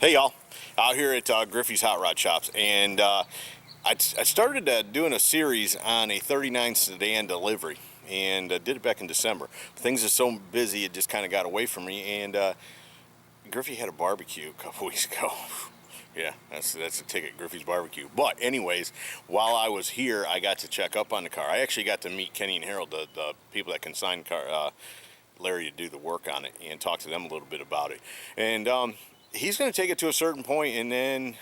Hey y'all, out here at Griffey's Hot Rod Shops, and I started doing a series on a 39 sedan delivery, and did it back in December. Things are so busy it just kind of got away from me, and Griffey had a barbecue a couple weeks ago. Yeah, that's a ticket, Griffey's barbecue. But anyways, while I was here, I got to check up on the car. I actually got to meet Kenny and Harold, the people that consigned Larry to do the work on it, and talk to them a little bit about it. And he's going to take it to a certain point, and then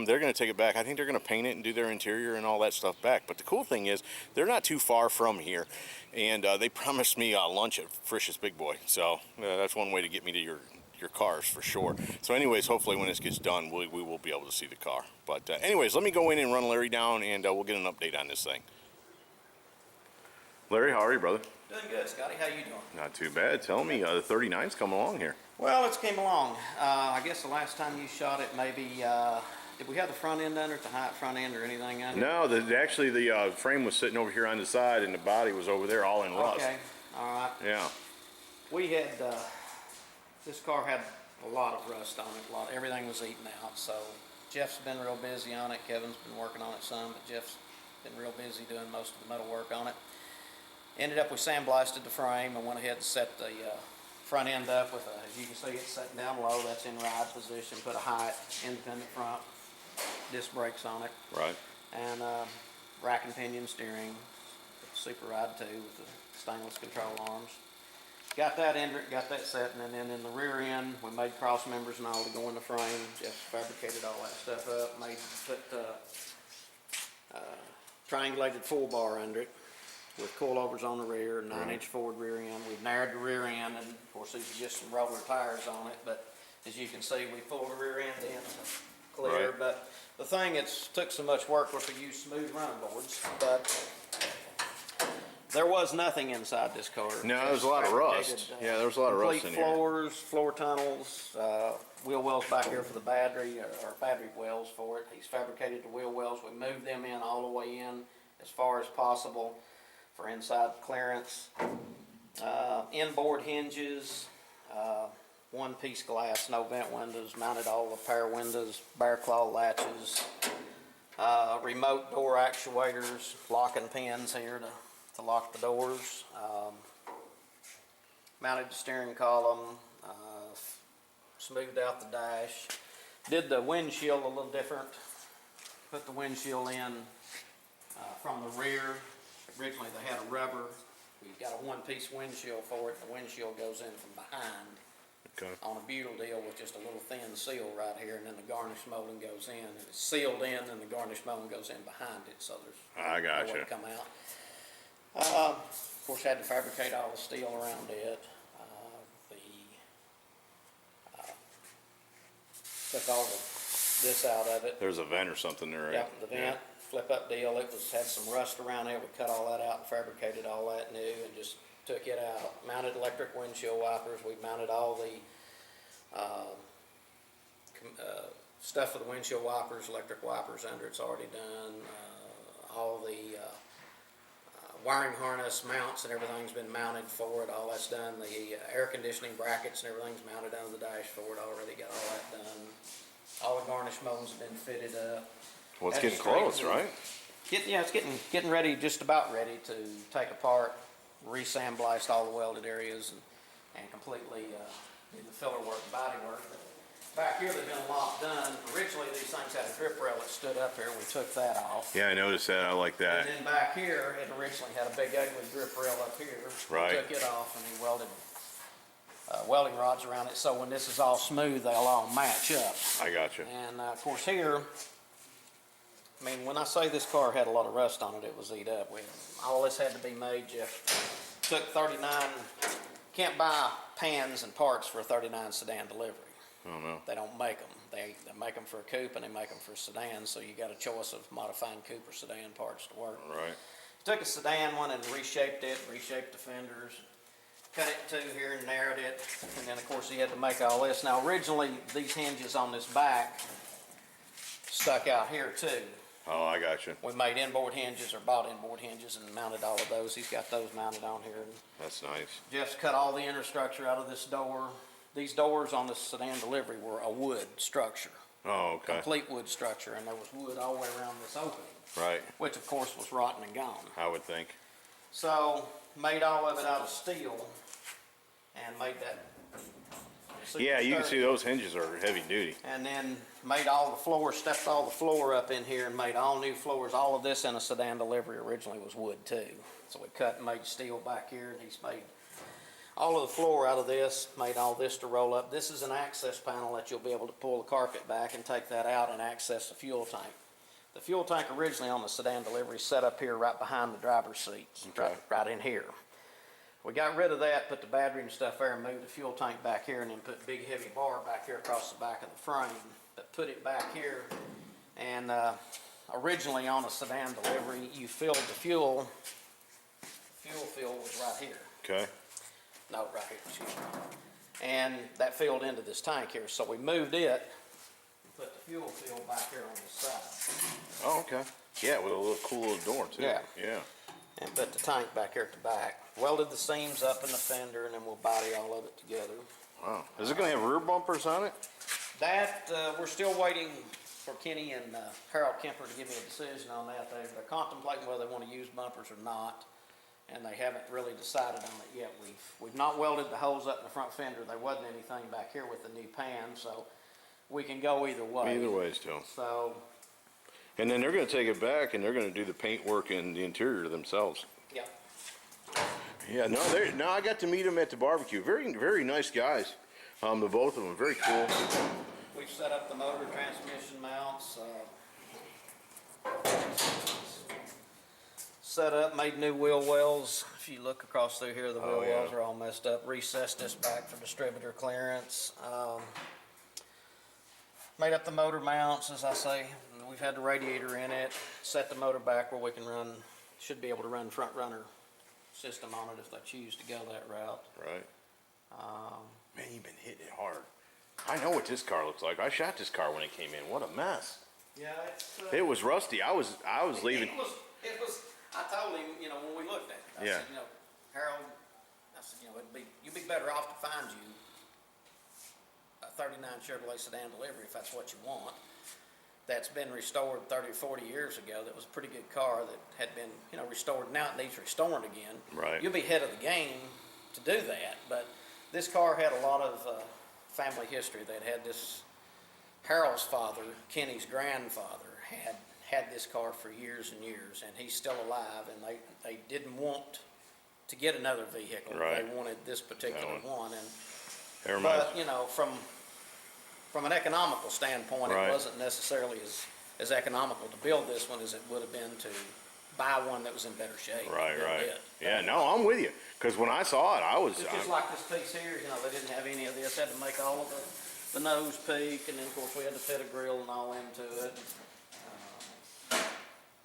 they're going to take it back. I think they're going to paint it and do their interior and all that stuff back. But the cool thing is, they're not too far from here, and they promised me lunch at Frisch's Big Boy. So that's one way to get me to your cars for sure. So anyways, hopefully when this gets done, we will be able to see the car. But anyways, let me go in and run Larry down, and we'll get an update on this thing. Larry, how are you, brother? Doing good, Scotty. How you doing? Not too bad. Tell me, the 39's come along here. Well, it's came along. I guess the last time you shot it, maybe, did we have the front end under it, the high front end or anything under it? No, actually the frame was sitting over here on the side, and the body was over there all in rust. Okay, all right. Yeah. We had, this car had a lot of rust on it. Everything was eaten out, so Jeff's been real busy on it. Kevin's been working on it some, but Jeff's been real busy doing most of the metal work on it. Ended up, we sandblasted the frame and went ahead and set the front end up with as you can see, it's sitting down low. That's in ride position. Put a high independent front disc brakes on it. Right. And rack and pinion steering. Super Ride 2 with the stainless control arms. Got that in it, got that set, and then in the rear end, we made cross members and all to go in the frame. Just fabricated all that stuff up. Put triangulated full bar under it, with coilovers on the rear, 9-inch forward rear end. We've narrowed the rear end, and of course these are just some roller tires on it, but as you can see, we pulled the rear end in clear. Right. But the thing it's took so much work was to use smooth running boards, but there was nothing inside this car. No, there was a lot of rust. Yeah, there was a lot of rust in here. Complete floors, floor tunnels, wheel wells back here for the battery, or battery wells for it. He's fabricated the wheel wells. We moved them in all the way in as far as possible for inside clearance. Inboard hinges, one-piece glass, no vent windows, mounted all the power windows, bear claw latches, remote door actuators, locking pins here to lock the doors, mounted the steering column, smoothed out the dash, did the windshield a little different, put the windshield in from the rear. Originally they had a rubber. We've got a one-piece windshield for it. The windshield goes in from behind. Okay. On a butyl deal with just a little thin seal right here, and then the garnish molding goes in. And it's sealed in, and the garnish molding goes in behind it, so there's no way to come out. Of course, had to fabricate all the steel around it. Took all this out of it. There's a vent or something there, right? Yep, the vent, flip up deal. It had some rust around it. We cut all that out and fabricated all that new and just took it out. Mounted electric windshield wipers. We mounted all the stuff for the windshield wipers, electric wipers under it's already done. All the wiring harness mounts and everything's been mounted for it. All that's done. The air conditioning brackets and everything's mounted under the dashboard already. Got all that done. All the garnish molds have been fitted up. Well, it's getting close, right? It's getting ready, just about ready to take apart, re-sandblast all the welded areas, and completely do the filler work, body work. Back here, there's been a lot done. Originally, these things had a drip rail that stood up here. We took that off. Yeah, I noticed that. I like that. And then back here, it originally had a big ugly drip rail up here. Right. We took it off, and we welded welding rods around it, so when this is all smooth, they'll all match up. I got you. And of course here, I mean, when I say this car had a lot of rust on it, it was eat up. All this had to be made. Jeff took 39. Can't buy pans and parts for a 39 sedan delivery. Oh no. They don't make them. They make them for a coupe and they make them for sedans. So you got a choice of modifying coupe or sedan parts to work. Right. Took a sedan one and reshaped it, reshaped the fenders, cut it in two here and narrowed it, and then of course he had to make all this. Now originally these hinges on this back stuck out here too. Oh, I got you. We made inboard hinges or bought inboard hinges and mounted all of those. He's got those mounted on here. That's nice. Jeff's cut all the inner structure out of this door, these doors on the Sedan Delivery were a wood structure, Oh, okay. complete wood structure, and there was wood all the way around this opening, Right. which of course was rotten and gone. I would think. So made all of it out of steel and made that. super Yeah, you can sturdy. see those hinges are heavy duty. And then made all the floors, stepped all the floor up in here and made all new floors. All of this in a Sedan Delivery originally was wood too. So we cut and made steel back here, and he's made all of the floor out of this, made all this to roll up. This is an access panel that you'll be able to pull the carpet back and take that out and access the fuel tank. The fuel tank originally on the Sedan Delivery set up here right behind the driver's seats, Okay. right in here. We got rid of that, put the battery and stuff there, and moved the fuel tank back here, and then put a big heavy bar back here across the back of the frame. But put it back here, and originally on a Sedan Delivery, you filled the fuel. Fuel fill was right here. Okay. No, right here, excuse me. And that filled into this tank here, so we moved it, and put the fuel fill back here on this side. Oh, okay. Yeah, with a little cool little door too. Yeah. Yeah. And put the tank back here at the back. Welded the seams up in the fender, and then we'll body all of it together. Wow. Is it going to have rear bumpers on it? That, we're still waiting for Kenny and Harold Kemper to give me a decision on that. They're contemplating whether they want to use bumpers or not, and they haven't really decided on it yet. We've not welded the holes up in the front fender. There wasn't anything back here with the new pan, so we can go either way. Either way still. So, And then they're going to take it back and they're going to do the paint work and the interior themselves. yeah. Yeah, no, I got to meet them at the barbecue. Very, very nice guys. The both of them, very cool. We've set up the motor transmission mounts, set up, made new wheel wells. If you look across through here, the wheel Oh, yeah. wells are all messed up. Recessed this back for distributor clearance. Made up the motor mounts, as I say. We've had the radiator in it. Set the motor back where we can run, should be able to run front runner system on it if they choose to go that route. Right. Man, you've been hitting it hard. I know what this car looks like. I shot this car when it came in. What a mess. Yeah, it's. It was rusty. I was leaving. It was, I told him, you know, when we looked at it, I Yeah. said, you know, Harold, I said, you know, you'd be better off to find you a 39 Chevrolet Sedan Delivery if that's what you want. That's been restored 30 or 40 years ago. That was a pretty good car that had been, you know, restored. Now it needs restoring again. Right. You'll be ahead of the game to do that. But this car had a lot of family history. They'd had this, Harold's father, Kenny's grandfather, had this car for years and years, and he's still alive, and they didn't want to get another vehicle. Right. They wanted this particular one. And Never mind. but, you know, from an economical standpoint, Right. it wasn't necessarily as economical to build this one as it would have been to buy one that was in better shape. Right, and build right. it. Yeah, no, I'm with you. Because when I saw it, I was. It's just like this piece here, you know, they didn't have any of this, had to make all of the nose peak, and then of course we had to fit a grill and all into it.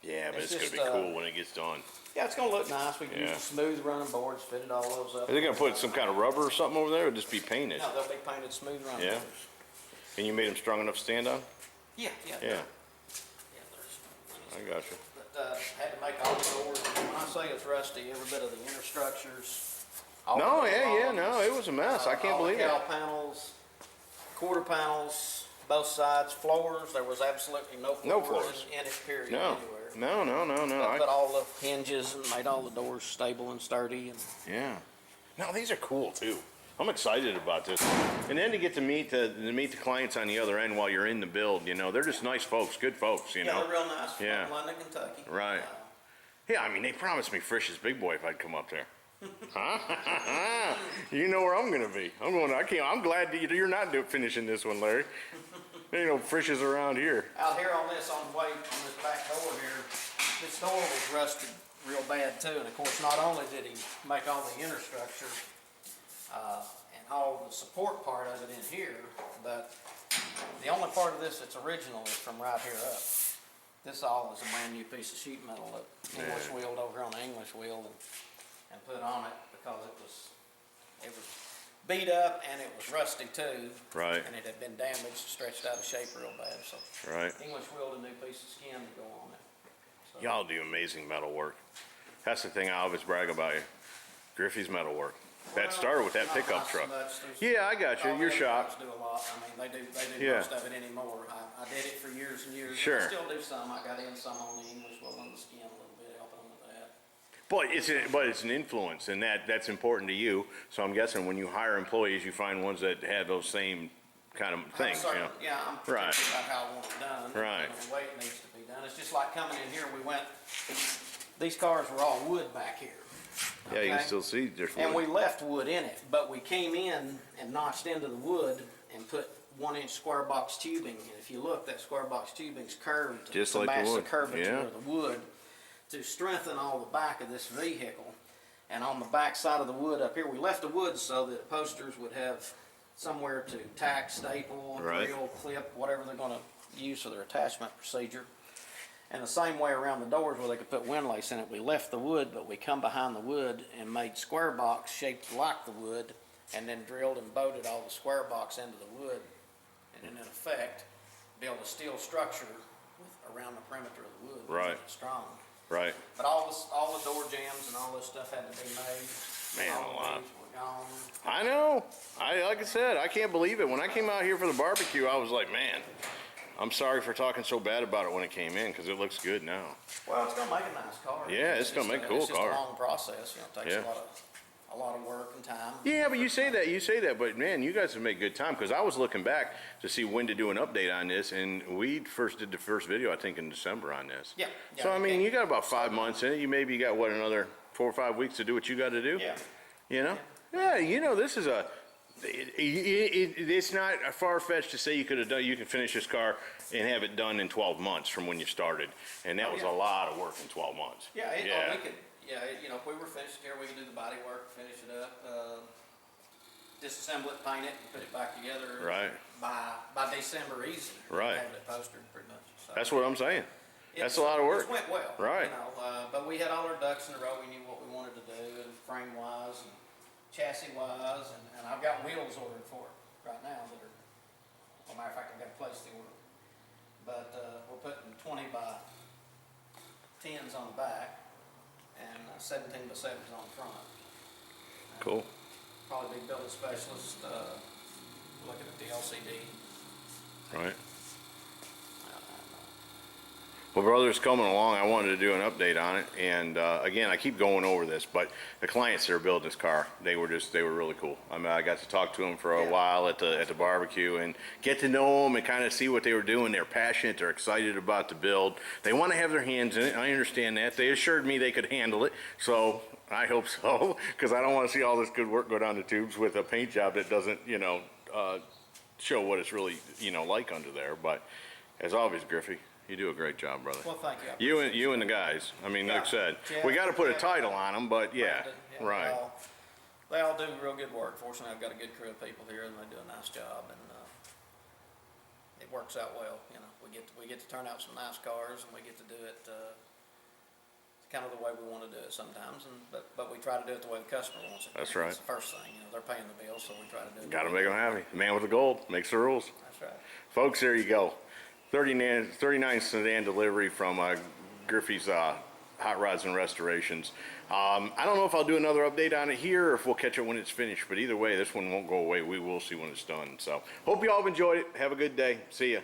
Yeah, but It's it's going to just, be cool when it gets done. Yeah, it's gonna look nice. We can use Yeah. the smooth running boards, fitted all those up. Are they going to put some kind of rubber or something over there, or just be painted? No, they'll be painted smooth running Yeah. boards. And you made them strong enough to stand on? Yeah. Yeah, Yeah, I got you. but, had to make all the doors. When I say it's rusty, every bit of the inner structures. all No, the yeah, columns, no, it was a mess. I can't all the believe it. cowl panels, quarter panels, both sides, floors. There was absolutely no floors, No floors. in it, period, No, anywhere. no. I put all the hinges and made all the doors stable and sturdy. And Yeah. No, these are cool too. I'm excited about this. And then to get to meet the clients on the other end while you're in the build, you know, they're just nice folks, good folks, you yeah, know. they're real nice from Yeah. London, Kentucky. Right. Yeah, I mean, they promised me Frisch's Big Boy if I'd come up there. Huh? You know where I'm gonna be. I'm glad that you're not finishing this one, Larry. There ain't no Frisch's around here. Out here on this, on the way, on this back door here, this door was rusted real bad too. And of course, not only did he make all the inner structure, and all the support part of it in here, but the only part of this that's original is from right here up. This all is a brand new piece of sheet metal that English wheeled over on the English wheel and put on it because it was beat up and it was rusty too. Right. And it had been damaged, stretched out of shape real bad. So Right. English wheeled a new piece of skin to go on it. So, Y'all do amazing metal work. That's the thing I always brag about you. Griffey's metal work. that started with that Not pickup so truck. much. There's- Yeah, I got you. all Your the other shop. guys do a lot. I mean, they do Yeah. most of it anymore. I did it for years and years. Sure. I still do some. I got in some on the English wool and the skin a little bit, helping them with that. But it's an influence, and that's important to you. So I'm guessing when you hire employees, you find ones that have those same kind of things, you know? Yeah, I'm Right. particular about how I want it done. Right. And the way it needs to be done. It's just like coming in here, these cars were all wood back here. Yeah, you can okay? still see there's And we wood. left wood in it, but we came in and notched into the wood and put 1-inch square box tubing. And if you look, that square box tubing's curved Just to like the match the wood. curvature Yeah. of the wood to strengthen all the back of this vehicle. And on the back side of the wood up here, we left the wood so that posters would have somewhere to tack, staple, Right. drill, clip, whatever they're gonna use for their attachment procedure. And the same way around the doors where they could put windlace in it, we left the wood, but we come behind the wood and made square box shaped like the wood, and then drilled and bolted all the square box into the wood, and then in effect, build a steel structure around the perimeter of the wood. to Right. keep it strong. Right. But all the door jambs and all this stuff had to be made. Man, All a the lot. beads were gone. I know. Like I said, I can't believe it. When I came out here for the barbecue, I was like, man, I'm sorry for talking so bad about it when it came in, because it looks good now. Well, it's gonna make a nice car. Yeah, it's gonna make a cool It's just car. a long process, you know, it takes Yeah. a lot of work and time. Yeah, but you say that, but man, you guys have made good time, because I was looking back to see when to do an update on this, and we first did the first video, I think, in December on this. Yeah. So, I mean, okay. you got about 5 months in it. You maybe got, what, another 4 or 5 weeks to do what you got to do? Yeah. You know? Yeah, this is it's not far-fetched to say you can finish this car and have it done in 12 months from when you started. And that was a lot of work in 12 months. Yeah, Yeah. we could, if we were finished here, we could do the body work, finish it up, disassemble it, paint it, and put it back together. Right. By December easy. Right. Have it posted pretty much. So That's what I'm saying. That's a it's- lot of work. It went well. Right. But we had all our ducks in a row. We knew what we wanted to do, and frame-wise and chassis-wise, and I've got wheels ordered for it right now that are, well, matter of fact, I've got to place the order. But we're putting 20 by 10s on the back and 17 by 7s on the front. Cool. Probably be building specialist, looking at the LCD. Right. Well, brother's coming along. I wanted to do an update on it, and again, I keep going over this, but the clients that are building this car, they were really cool. I mean, I got to talk to them for a while at the barbecue and get to know them and kind of see what they were doing. They're passionate. They're excited about the build. They want to have their hands in it. I understand that. They assured me they could handle it, so I hope so, because I don't want to see all this good work go down the tubes with a paint job that doesn't, show what it's really, like under there. But as always, Griffey, you do a great job, brother. Well, thank you. You and the guys. I mean, like I said, Jeff, we got to put a Jeff, title on them, but yeah, Brandon, right. They all do real good work. Fortunately, I've got a good crew of people here, and they do a nice job, and it works out well. We get to turn out some nice cars, and we get to do it kind of the way we want to do it sometimes. But we try to do it the way the customer wants it. That's right. That's the first thing. They're paying the bill, so we try to do it. Got to make them happy. The man with the gold makes the rules. That's right. Folks, there you go. 39 Sedan Delivery from Griffey's Hot Rods and Restorations. I don't know if I'll do another update on it here or if we'll catch it when it's finished, but either way, this one won't go away. We will see when it's done. So, hope you all have enjoyed it. Have a good day. See ya.